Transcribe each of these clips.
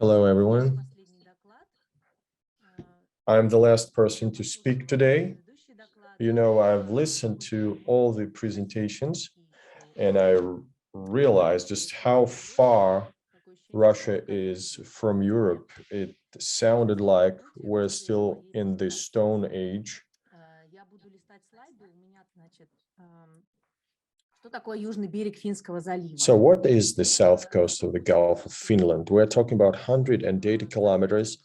Hello, everyone. I'm the last person to speak today. I've listened to all the presentations and I realized just how far Russia is from Europe. It sounded like we're still in the Stone Age. So what is the south coast of the Gulf of Finland? We're talking about 180 kilometers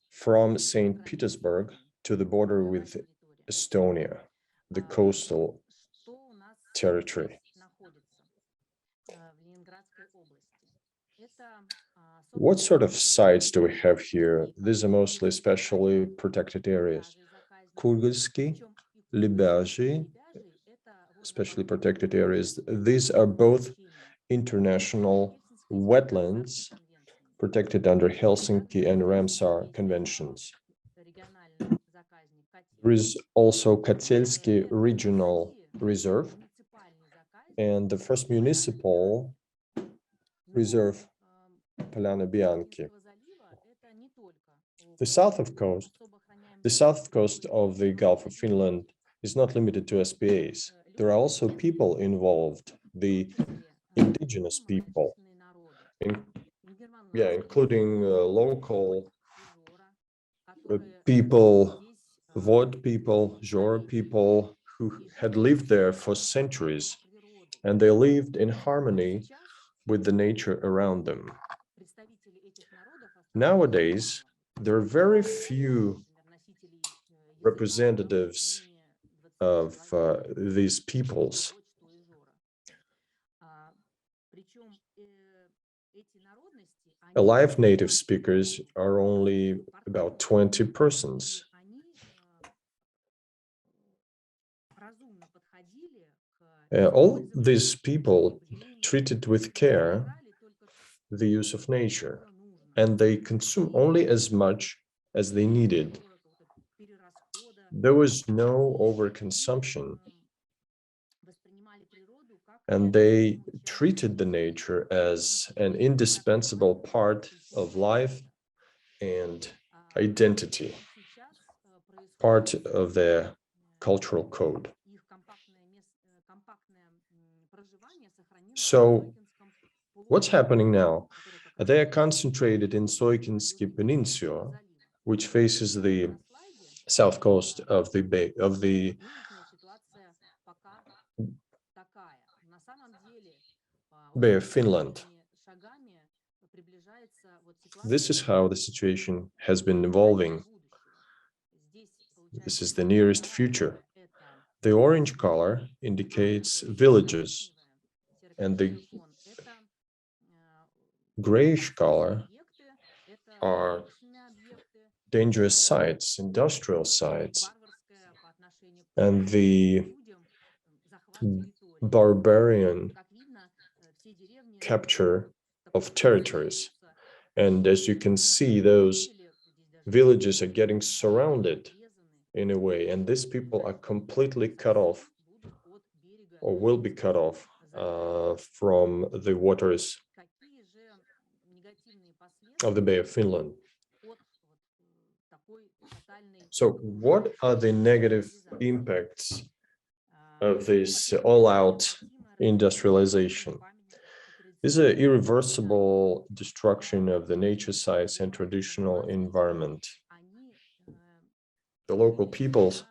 from St. Petersburg to the border with Estonia, the coastal territory. What sort of sites do we have here? These are mostly specially protected areas. Kugelski, Libaji, specially protected areas. These are both international wetlands protected under Helsinki and Ramsar conventions. There is also Kotelski Regional Reserve and the first municipal reserve, Polyana Bianchi. The south coast of the Gulf of Finland is not limited to SPAs. There are also people involved, the indigenous people, including local people, Vod people, Jor people who had lived there for centuries, and they lived in harmony with the nature around them. Nowadays, there are very few representatives of these peoples. Alive native speakers are only about 20 persons. All these people treated with care the use of nature, and they consume only as much as they needed. There was no overconsumption, and they treated the nature as an indispensable part of life and identity, part of their cultural code. So what's happening now? They are concentrated in Soikinsky Peninsula, which faces the south coast of the Bay of Finland. This is how the situation has been evolving. This is the nearest future. The orange color indicates villages, and the grayish color are dangerous sites, industrial sites, and the barbarian capture of territories. And as you can see, those villages are getting surrounded in a way, and these people are completely cut off or will be cut off from the waters of the Bay of Finland. So what are the negative impacts of this all-out industrialization? This is an irreversible destruction of the nature sites and traditional environment. The local peoples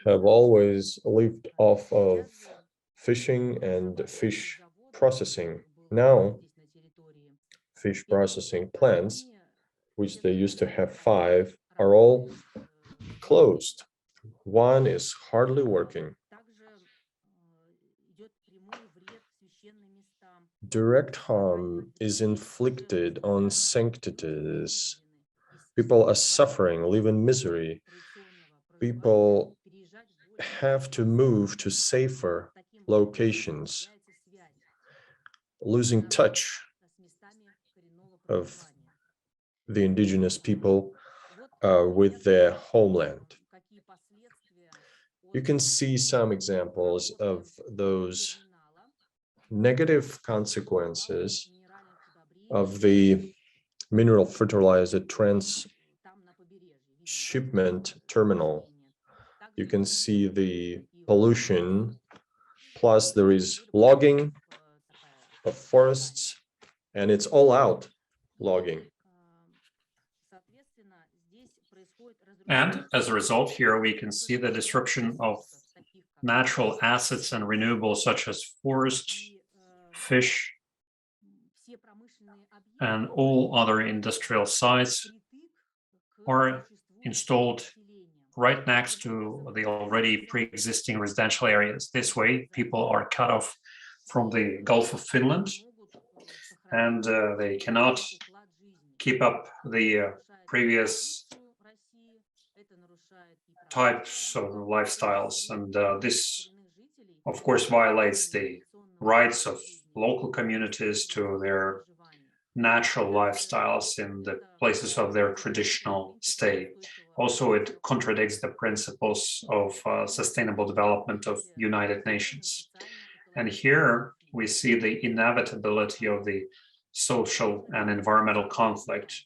have always lived off of fishing and fish processing. Now, fish processing plants, which they used to have 5, are all closed. One is hardly working. Direct harm is inflicted on sanctities. People are suffering, live in misery. People have to move to safer locations, losing touch of the indigenous people with their homeland. You can see some examples of those negative consequences of the mineral fertilizer transshipment terminal. You can see the pollution, plus there is logging of forests, and it's all out logging. And as a result, here we can see the disruption of natural assets and renewables such as forest, fish, and all other industrial sites are installed right next to the already pre-existing residential areas. This way, people are cut off from the Gulf of Finland, and they cannot keep up the previous types of lifestyles. And this, of course, violates the rights of local communities to their natural lifestyles in the places of their traditional stay. Also, it contradicts the principles of sustainable development of United Nations. And here we see the inevitability of the social and environmental conflict.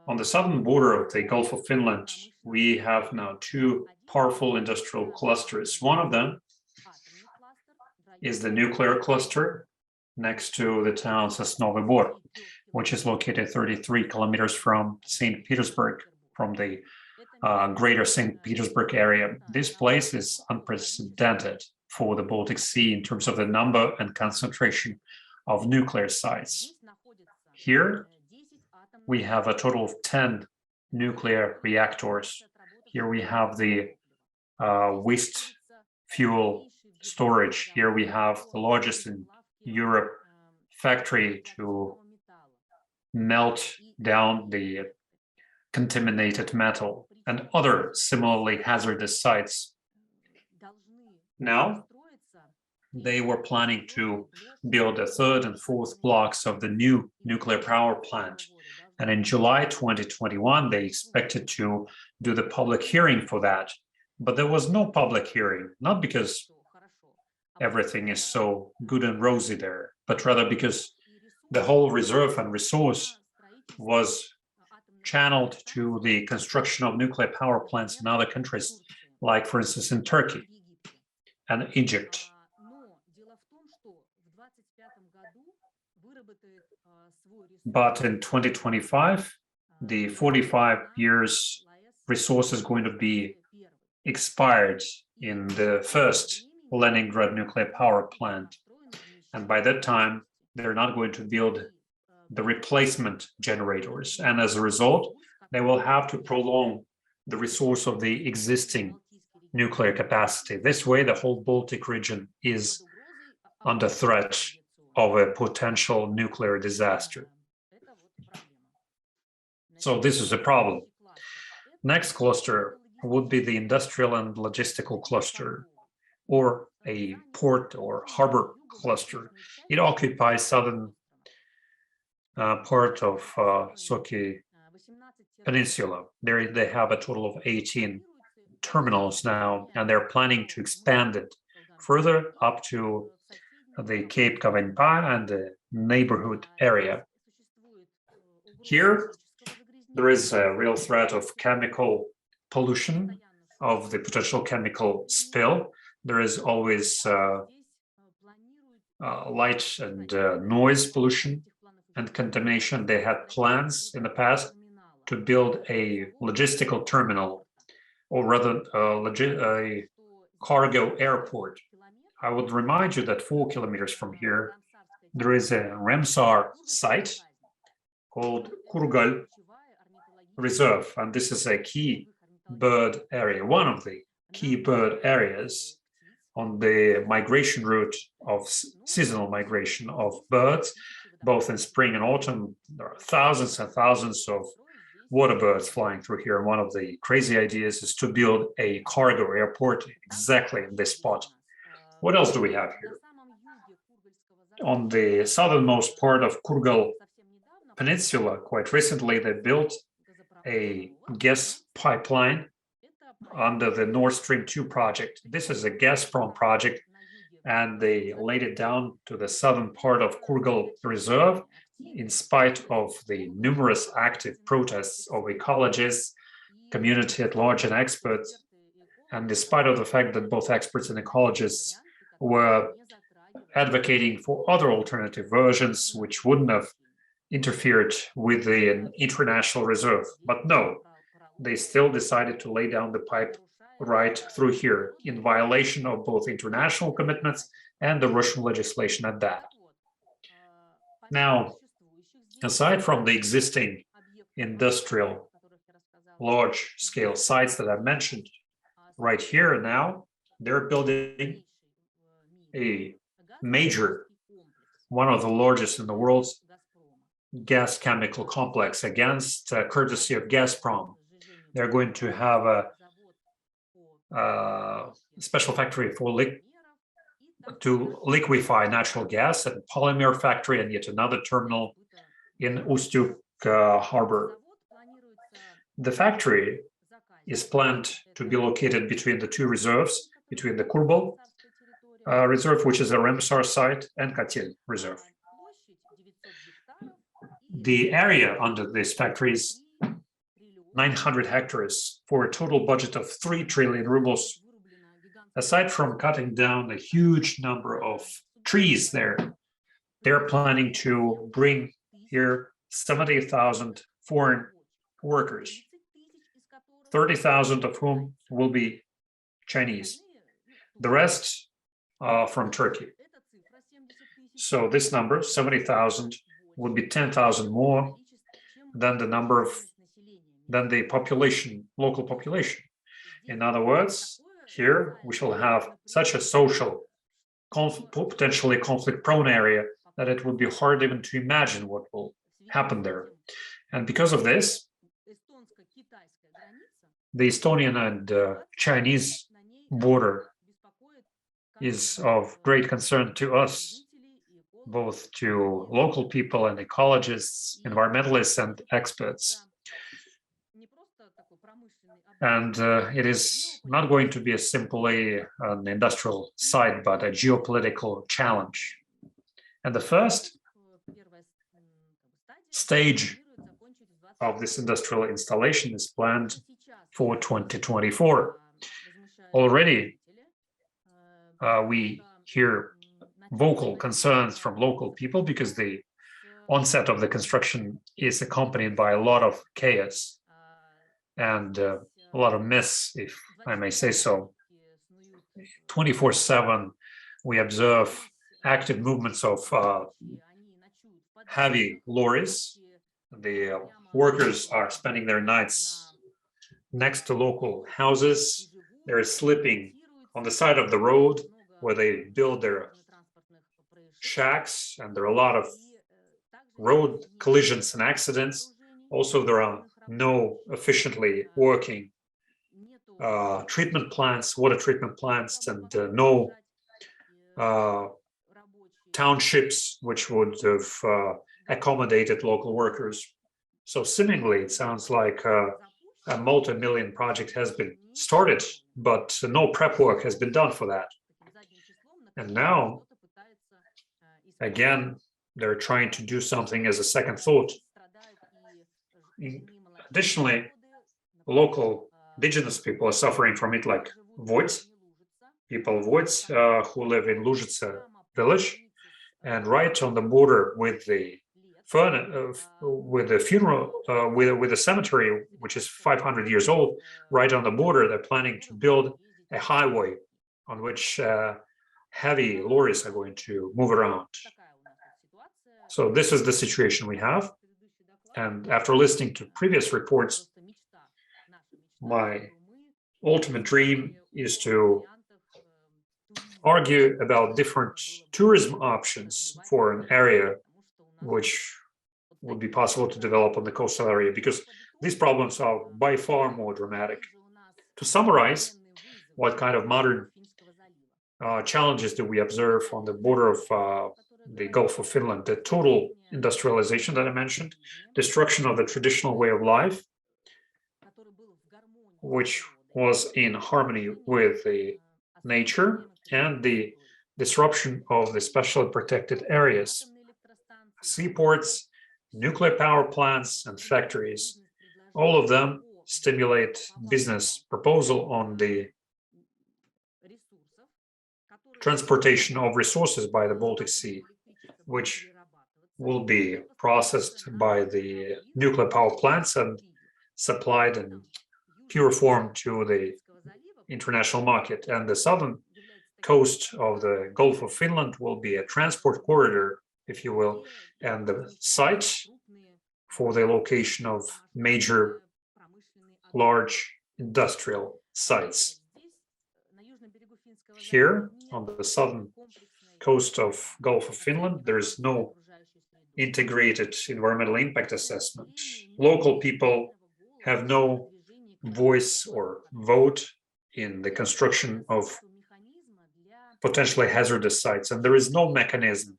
On the southern border of the Gulf of Finland, we have now two powerful industrial clusters. One of them is the nuclear cluster next to the town Sosnovy Bor, which is located 33 kilometers from St. Petersburg, from the greater St. Petersburg area. This place is unprecedented for the Baltic Sea in terms of the number and concentration of nuclear sites. Here, we have a total of 10 nuclear reactors. Here we have the waste fuel storage. Here we have the largest in Europe factory to melt down the contaminated metal and other similarly hazardous sites. Now, they were planning to build a third and fourth blocks of the new nuclear power plant. And in July 2021, they expected to do the public hearing for that. But there was no public hearing, not because everything is so good and rosy there, but rather because the whole reserve and resource was channeled to the construction of nuclear power plants in other countries, like, for instance, in Turkey and Egypt. But in 2025, the 45 years resource is going to be expired in the first Leningrad nuclear power plant. And by that time, they're not going to build the replacement generators. And as a result, they will have to prolong the resource of the existing nuclear capacity. This way, the whole Baltic region is under threat of a potential nuclear disaster. So this is a problem. Next cluster would be the industrial and logistical cluster, or a port or harbor cluster. It occupies southern part of Sochi Peninsula. There they have a total of 18 terminals now, and they're planning to expand it further up to the Cape Kavanpää and the neighborhood area. Here, there is a real threat of chemical pollution, of the potential chemical spill. There is always light and noise pollution and contamination. They had plans in the past to build a logistical terminal, or rather a cargo airport. I would remind you that 4 kilometers from here, there is a Ramsar site called Kugel Reserve, and this is a key bird area, one of the key bird areas on the migration route of seasonal migration of birds, both in spring and autumn. There are thousands and thousands of water birds flying through here. And one of the crazy ideas is to build a cargo airport exactly in this spot. What else do we have here? On the southernmost part of Kugel Peninsula, quite recently, they built a gas pipeline under the Nord Stream 2 project. This is a Gazprom project and they laid it down to the southern part of Kugel Reserve, in spite of the numerous active protests of ecologists, community at large, and experts, and despite of the fact that both experts and ecologists were advocating for other alternative versions which wouldn't have interfered with the international reserve. But no, they still decided to lay down the pipe right through here in violation of both international commitments and the Russian legislation at that. Now, aside from the existing industrial large-scale sites that I mentioned, right here now, they're building a major, one of the largest in the world, gas chemical complex against courtesy of Gazprom. They're going to have a special factory for to liquefy natural gas, and polymer factory, and yet another terminal in Ustyuk harbor. The factory is planned to be located between the two reserves, between the Kugel reserve, which is a Ramsar site, and Kotel reserve. The area under this factory is 900 hectares for a total budget of 3 trillion rubles. Aside from cutting down a huge number of trees there, they're planning to bring here 70,000 foreign workers, 30,000 of whom will be Chinese, the rest from Turkey. So this number, 70,000, would be 10,000 more than the number of the population, local population. In other words, here we shall have such a social, potentially conflict-prone area that it would be hard even to imagine what will happen there. And because of this, the Estonian and Chinese border is of great concern to us, both to local people and ecologists, environmentalists, and experts. And it is not going to be simply an industrial site, but a geopolitical challenge. And the first stage of this industrial installation is planned for 2024. Already, we hear vocal concerns from local people because the onset of the construction is accompanied by a lot of chaos and a lot of mess, if I may say so. 24/7, we observe active movements of heavy lorries. The workers are spending their nights next to local houses. They're sleeping on the side of the road where they build their shacks, and there are a lot of road collisions and accidents. Also, there are no efficiently working treatment plants, water treatment plants, and no townships which would have accommodated local workers. So seemingly it sounds like a multi-million project has been started, but no prep work has been done for that. And now, again, they're trying to do something as a second thought. Additionally, local indigenous people are suffering from it, like Voits, people of Voits who live in Lujica village, and right on the border with the funeral, with the cemetery, which is 500 years old, right on the border, they're planning to build a highway on which heavy lorries are going to move around. So this is the situation we have. And after listening to previous reports, my ultimate dream is to argue about different tourism options for an area which would be possible to develop on the coastal area, because these problems are by far more dramatic. To summarize, what kind of modern challenges do we observe on the border of the Gulf of Finland? The total industrialization that I mentioned, destruction of the traditional way of life, which was in harmony with the nature, and the disruption of the specially protected areas, seaports, nuclear power plants, and factories. All of them stimulate business proposal on the transportation of resources by the Baltic Sea, which will be processed by the nuclear power plants and supplied in pure form to the international market. And the southern coast of the Gulf of Finland will be a transport corridor, if you will, and the site for the location of major large industrial sites. Here on the southern coast of Gulf of Finland, there is no integrated environmental impact assessment. Local people have no voice or vote in the construction of potentially hazardous sites, and there is no mechanism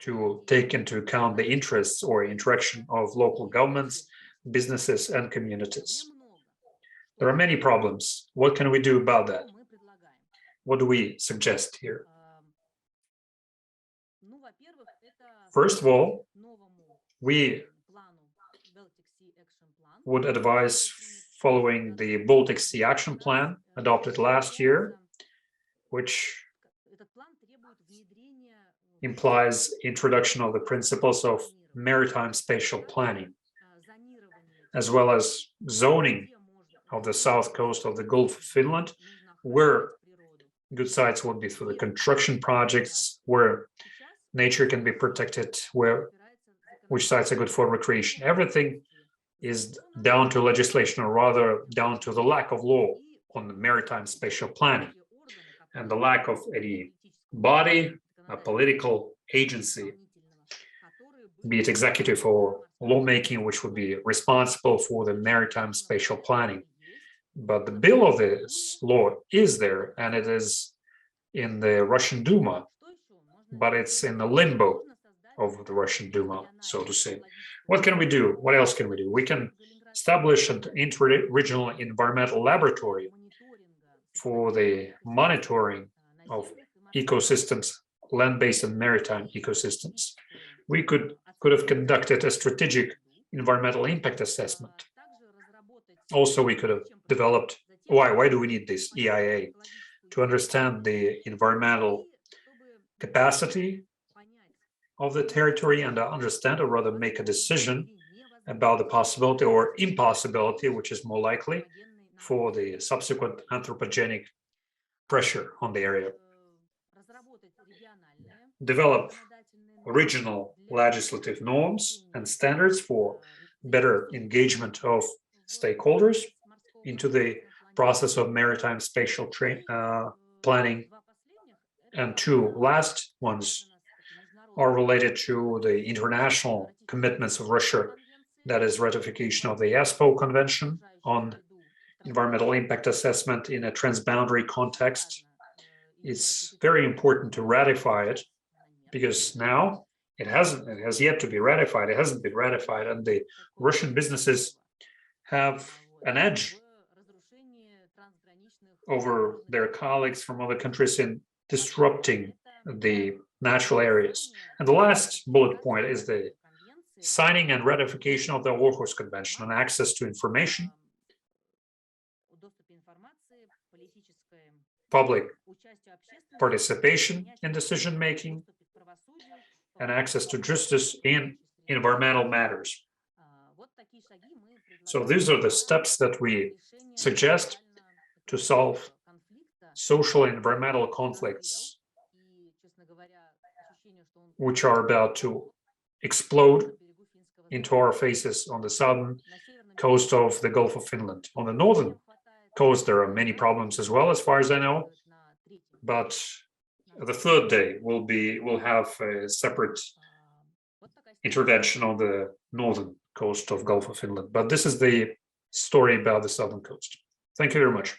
to take into account the interests or interaction of local governments, businesses, and communities. There are many problems. What can we do about that? What do we suggest here? First of all, we would advise following the Baltic Sea Action Plan adopted last year, which implies introduction of the principles of maritime spatial planning, as well as zoning of the south coast of the Gulf of Finland, where good sites would be for the construction projects, where nature can be protected, which sites are good for recreation. Everything is down to legislation, or rather down to the lack of law on the maritime spatial planning and the lack of any body, a political agency, be it executive or lawmaking, which would be responsible for the maritime spatial planning. But the bill of this law is there, and it is in the Russian Duma, but it's in the limbo of the Russian Duma, so to say. What can we do? What else can we do? We can establish an inter-regional environmental laboratory for the monitoring of ecosystems, land-based and maritime ecosystems. We could have conducted a strategic environmental impact assessment. Also, we could have developed, why do we need this EIA? To understand the environmental capacity of the territory and understand, or rather make a decision about the possibility or impossibility, which is more likely, for the subsequent anthropogenic pressure on the area. Develop regional legislative norms and standards for better engagement of stakeholders into the process of maritime spatial planning. And two last ones are related to the international commitments of Russia, that is ratification of the ESPO Convention on environmental impact assessment in a transboundary context. It's very important to ratify it, because now it has yet to be ratified. It hasn't been ratified, and the Russian businesses have an edge over their colleagues from other countries in disrupting the natural areas. And the last bullet point is the signing and ratification of the Aarhus Convention on access to information, public participation in decision-making, and access to justice in environmental matters. So these are the steps that we suggest to solve social and environmental conflicts, which are about to explode into our faces on the southern coast of the Gulf of Finland. On the northern coast, there are many problems as well, as far as I know, but the third day will have a separate intervention on the northern coast of Gulf of Finland. But this is the story about the southern coast. Thank you very much.